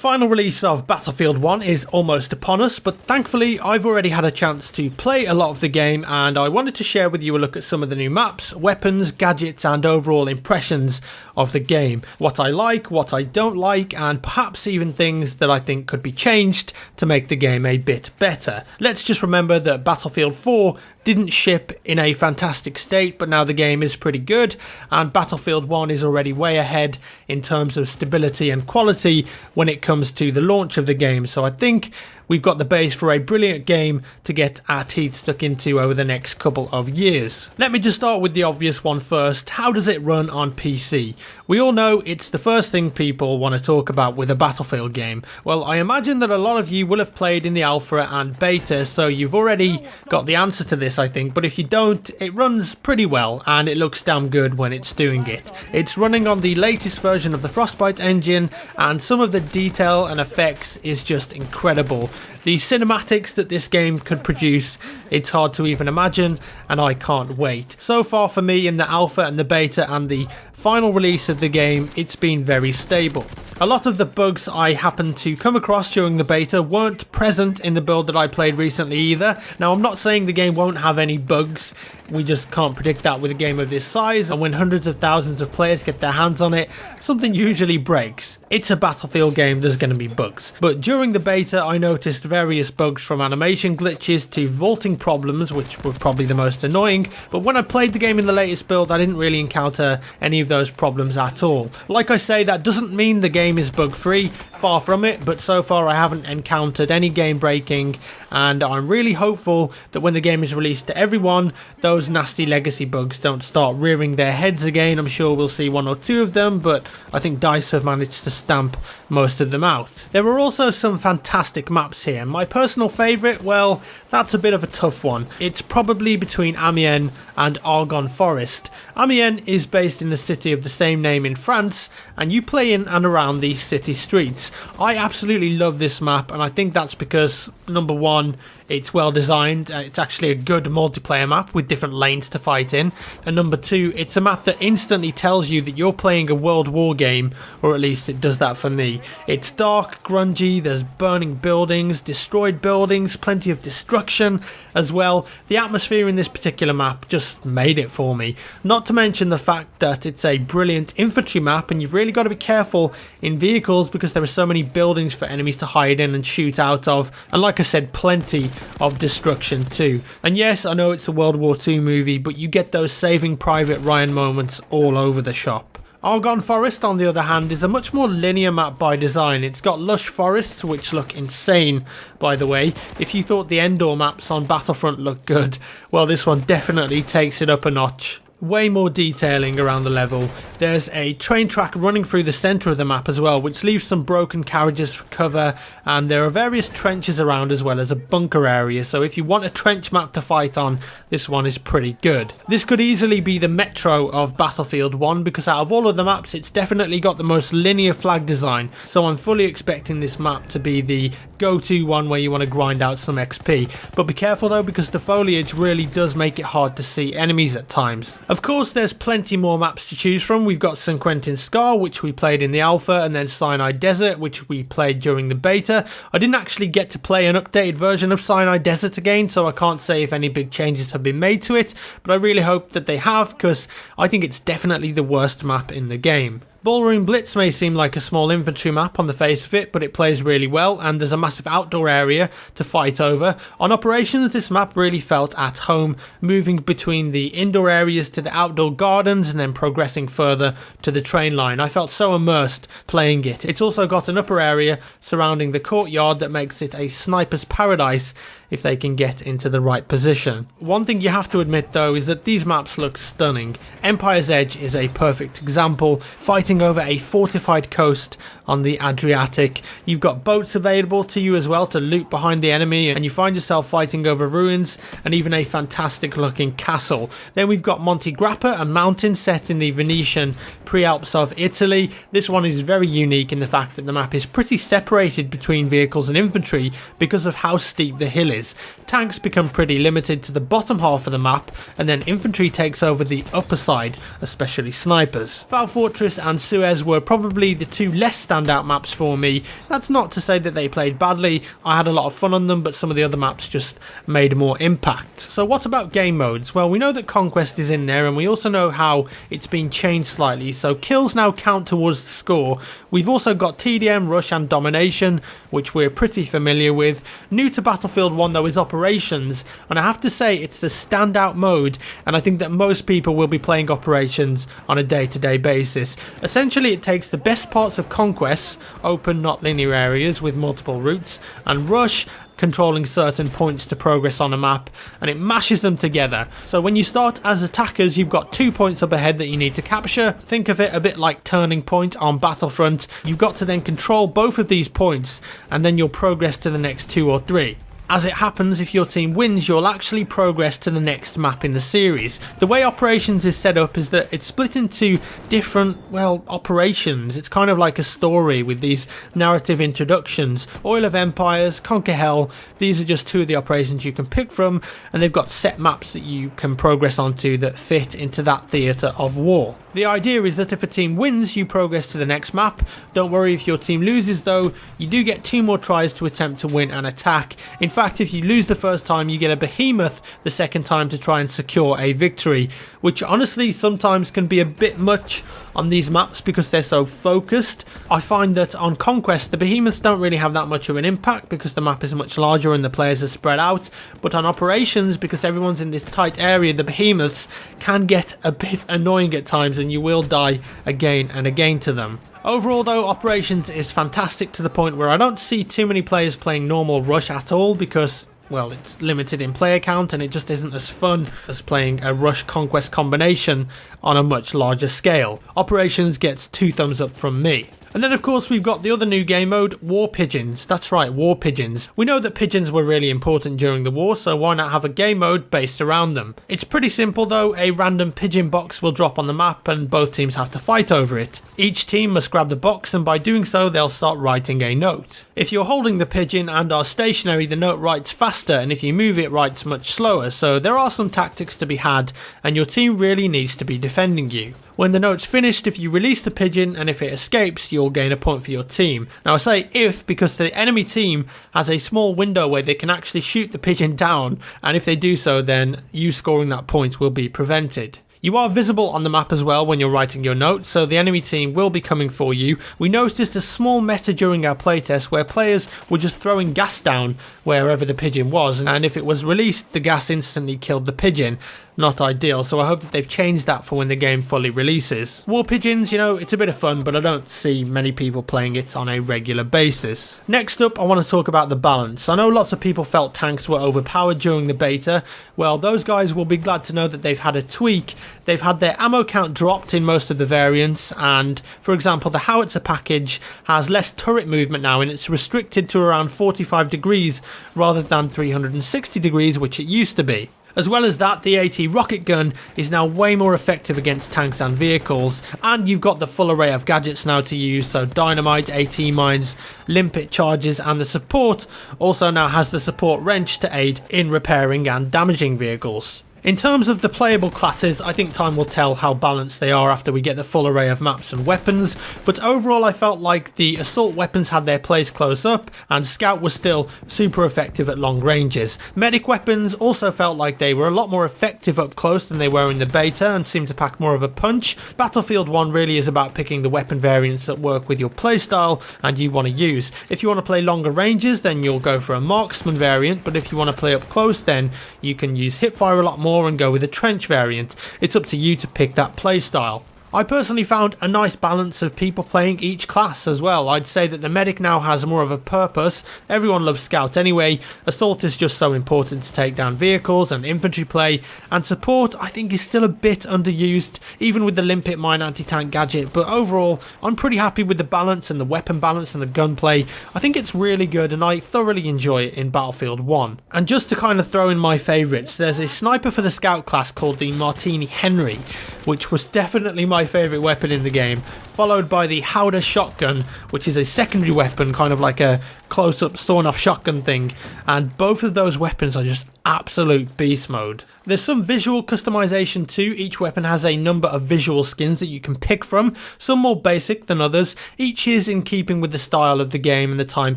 final release of Battlefield 1 is almost upon us, but thankfully I've already had a chance to play a lot of the game and I wanted to share with you a look at some of the new maps, weapons, gadgets and overall impressions of the game. What I like, what I don't like, and perhaps even things that I think could be changed to make the game a bit better. Let's just remember that Battlefield 4 didn't ship in a fantastic state, but now the game is pretty good, and Battlefield 1 is already way ahead in terms of stability and quality when it comes to the launch of the game. So I think we've got the base for a brilliant game to get our teeth stuck into over the next couple of years. Let me just start with the obvious one first. How does it run on PC? We all know it's the first thing people want to talk about with a Battlefield game. Well, I imagine that a lot of you will have played in the alpha and beta, so you've already got the answer to this, I think, but if you don't, it runs pretty well and it looks damn good when it's doing it. It's running on the latest version of the Frostbite engine, and some of the detail and effects is just incredible. The cinematics that this game could produce, it's hard to even imagine, and I can't wait. So far for me in the alpha and the beta and the final release of the game, it's been very stable. A lot of the bugs I happened to come across during the beta weren't present in the build that I played recently either. Now, I'm not saying the game won't have any bugs, we just can't predict that with a game of this size, and when hundreds of thousands of players get their hands on it, something usually breaks. It's a Battlefield game, there's going to be bugs. But during the beta I noticed various bugs, from animation glitches to vaulting problems, which were probably the most annoying, but when I played the game in the latest build I didn't really encounter any of those problems at all. Like I say, that doesn't mean the game is bug free, far from it, but so far I haven't encountered any game breaking, and I'm really hopeful that when the game is released to everyone, those nasty legacy bugs don't start rearing their heads again. I'm sure we'll see one or two of them, but I think DICE have managed to stamp most of them out. There were also some fantastic maps here. My personal favourite, well, that's a bit of a tough one. It's probably between Amiens and Argonne Forest. Amiens is based in the city of the same name in France, and you play in and around these city streets. I absolutely love this map, and I think that's because, number one, it's well designed, it's actually a good multiplayer map with different lanes to fight in, and number two, it's a map that instantly tells you that you're playing a World War game, or at least it does that for me. It's dark, grungy, there's burning buildings, destroyed buildings, plenty of destruction as well. The atmosphere in this particular map just made it for me, not to mention the fact that it's a brilliant infantry map, and you've really got to be careful in vehicles because there are so many buildings for enemies to hide in and shoot out of, and like I said, plenty of destruction too. And yes, I know it's a World War II movie, but you get those Saving Private Ryan moments all over the shop. Argonne Forest, on the other hand, is a much more linear map by design. It's got lush forests, which look insane, by the way. If you thought the Endor maps on Battlefront looked good, well, this one definitely takes it up a notch. Way more detailing around the level. There's a train track running through the centre of the map as well, which leaves some broken carriages for cover, and there are various trenches around as well as a bunker area, so if you want a trench map to fight on, this one is pretty good. This could easily be the Metro of Battlefield 1, because out of all of the maps it's definitely got the most linear flag design, so I'm fully expecting this map to be the go-to one where you want to grind out some XP. But be careful though, because the foliage really does make it hard to see enemies at times. Of course, there's plenty more maps to choose from. We've got St. Quentin Scar, which we played in the alpha, and then Sinai Desert, which we played during the beta. I didn't actually get to play an updated version of Sinai Desert again, so I can't say if any big changes have been made to it, but I really hope that they have, because I think it's definitely the worst map in the game. Ballroom Blitz may seem like a small infantry map on the face of it, but it plays really well, and there's a massive outdoor area to fight over. On operations, this map really felt at home, moving between the indoor areas to the outdoor gardens and then progressing further to the train line. I felt so immersed playing it. It's also got an upper area surrounding the courtyard that makes it a sniper's paradise if they can get into the right position. One thing you have to admit though is that these maps look stunning. Empire's Edge is a perfect example, fighting over a fortified coast on the Adriatic. You've got boats available to you as well to loot behind the enemy, and you find yourself fighting over ruins and even a fantastic looking castle. Then we've got Monte Grappa, a mountain set in the Venetian Prealps of Italy. This one is very unique in the fact that the map is pretty separated between vehicles and infantry because of how steep the hill is. bases. Tanks become pretty limited to the bottom half of the map, and then infantry takes over the upper side, especially snipers. Val Fortress and Suez were probably the two less standout maps for me. That's not to say that they played badly, I had a lot of fun on them, but some of the other maps just made more impact. So what about game modes? Well, we know that Conquest is in there, and we also know how it's been changed slightly, so kills now count towards the score. We've also got TDM, Rush and Domination, which we're pretty familiar with. New to Battlefield 1 though is Operations, and I have to say it's the standout mode, and I think that most people will be playing Operations on a day-to-day basis. Essentially it takes the best parts of Conquest, open not linear areas with multiple routes, and Rush, controlling certain points to progress on a map, and it mashes them together. So when you start as attackers, you've got 2 points up ahead that you need to capture. Think of it a bit like Turning Point on Battlefront. You've got to then control both of these points, and then you'll progress to the next 2 or 3. As it happens, if your team wins, you'll actually progress to the next map in the series. The way Operations is set up is that it's split into different, well, operations. It's kind of like a story with these narrative introductions. Oil of Empires, Conquer Hell, these are just two of the operations you can pick from, and they've got set maps that you can progress onto that fit into that theatre of war. The idea is that if a team wins, you progress to the next map. Don't worry if your team loses though, you do get 2 more tries to attempt to win an attack. In fact, if you lose the first time, you get a behemoth the second time to try and secure a victory, which honestly sometimes can be a bit much on these maps because they're so focused. I find that on Conquest, the behemoths don't really have that much of an impact because the map is much larger and the players are spread out, but on Operations, because everyone's in this tight area, the behemoths can get a bit annoying at times and you will die again and again to them. Overall though, Operations is fantastic to the point where I don't see too many players playing normal Rush at all because, well, it's limited in player count and it just isn't as fun as playing a Rush Conquest combination on a much larger scale. Operations gets 2 thumbs up from me. And then of course we've got the other new game mode, War Pigeons. That's right, War Pigeons. We know that pigeons were really important during the war, so why not have a game mode based around them? It's pretty simple though, a random pigeon box will drop on the map and both teams have to fight over it. Each team must grab the box and by doing so they'll start writing a note. If you're holding the pigeon and are stationary, the note writes faster, and if you move it writes much slower, so there are some tactics to be had and your team really needs to be defending you. When the note's finished, if you release the pigeon and if it escapes, you'll gain a point for your team. Now I say if because the enemy team has a small window where they can actually shoot the pigeon down, and if they do so then you scoring that point will be prevented. You are visible on the map as well when you're writing your note, so the enemy team will be coming for you. We noticed a small meta during our playtest where players were just throwing gas down wherever the pigeon was, and if it was released, the gas instantly killed the pigeon. Not ideal, so I hope that they've changed that for when the game fully releases. War Pigeons, you know, it's a bit of fun, but I don't see many people playing it on a regular basis. Next up, I want to talk about the balance. I know lots of people felt tanks were overpowered during the beta. Well, those guys will be glad to know that they've had a tweak. They've had their ammo count dropped in most of the variants, and for example, the howitzer package has less turret movement now, and it's restricted to around 45 degrees rather than 360 degrees, which it used to be. As well as that, the AT rocket gun is now way more effective against tanks and vehicles, and you've got the full array of gadgets now to use, so dynamite, AT mines, limpet charges, and the support also now has the support wrench to aid in repairing and damaging vehicles. In terms of the playable classes, I think time will tell how balanced they are after we get the full array of maps and weapons, but overall I felt like the assault weapons had their place close up, and scout was still super effective at long ranges. Medic weapons also felt like they were a lot more effective up close than they were in the beta and seemed to pack more of a punch. Battlefield 1 really is about picking the weapon variants that work with your playstyle and you want to use. If you want to play longer ranges, then you'll go for a marksman variant, but if you want to play up close, then you can use hipfire a lot more and go with a trench variant. It's up to you to pick that playstyle. I personally found a nice balance of people playing each class as well. I'd say that the medic now has more of a purpose. Everyone loves scout anyway. Assault is just so important to take down vehicles and infantry play, and support I think is still a bit underused, even with the limpet mine anti-tank gadget, but overall I'm pretty happy with the balance and the weapon balance and the gunplay. I think it's really good and I thoroughly enjoy it in Battlefield 1. And just to kind of throw in my favourites, there's a sniper for the scout class called the Martini Henry, which was definitely my favourite weapon in the game. followed by the Howder shotgun, which is a secondary weapon, kind of like a close-up sawn-off shotgun thing, and both of those weapons are just absolute beast mode. There's some visual customization too. Each weapon has a number of visual skins that you can pick from, some more basic than others. Each is in keeping with the style of the game and the time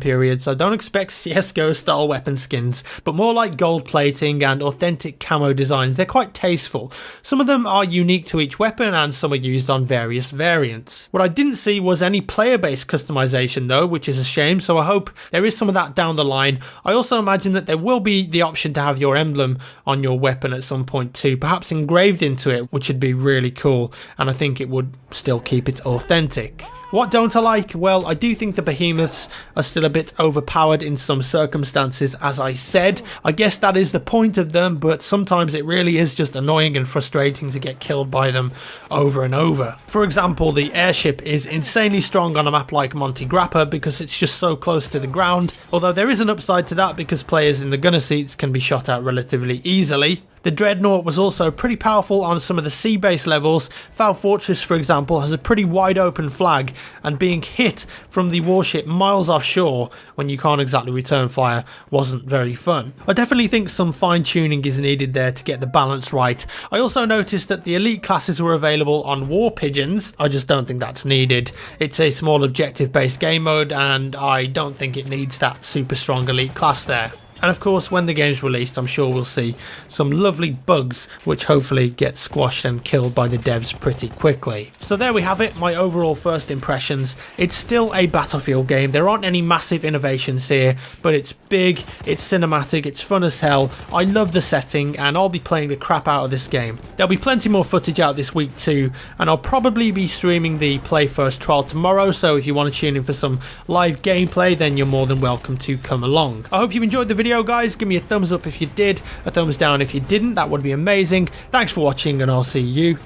period, so don't expect CSGO style weapon skins, but more like gold plating and authentic camo designs. They're quite tasteful. Some of them are unique to each weapon and some are used on various variants. What I didn't see was any player-based customization though, which is a shame, so I hope there is some of that down the line. I also imagine that there will be the option to have your emblem on your weapon at some point too, perhaps engraved into it, which would be really cool, and I think it would still keep it authentic. What don't I like? Well, I do think the behemoths are still a bit overpowered in some circumstances, as I said. I guess that is the point of them, but sometimes it really is just annoying and frustrating to get killed by them over and over. For example, the airship is insanely strong on a map like Monte Grappa because it's just so close to the ground, although there is an upside to that because players in the gunner seats can be shot at relatively easily. The Dreadnought was also pretty powerful on some of the sea-based levels. Foul Fortress, for example, has a pretty wide open flag, and being hit from the warship miles offshore when you can't exactly return fire wasn't very fun. I definitely think some fine-tuning is needed there to get the balance right. I also noticed that the elite classes were available on War Pigeons. I just don't think that's needed. It's a small objective-based game mode, and I don't think it needs that super strong elite class there. And of course, when the game's released, I'm sure we'll see some lovely bugs which hopefully get squashed and killed by the devs pretty quickly. So there we have it, my overall first impressions. It's still a Battlefield game. There aren't any massive innovations here, but it's big, it's cinematic, it's fun as hell. I love the setting, and I'll be playing the crap out of this game. There'll be plenty more footage out this week too, and I'll probably be streaming the Play First trial tomorrow, so if you want to tune in for some live gameplay, then you're more than welcome to come along. I hope you enjoyed the video, guys. Give me a thumbs up if you did, a thumbs down if you didn't. That would be amazing. Thanks for watching, and I'll see you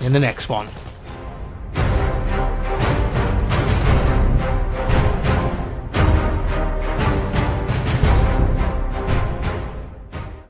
in the next one.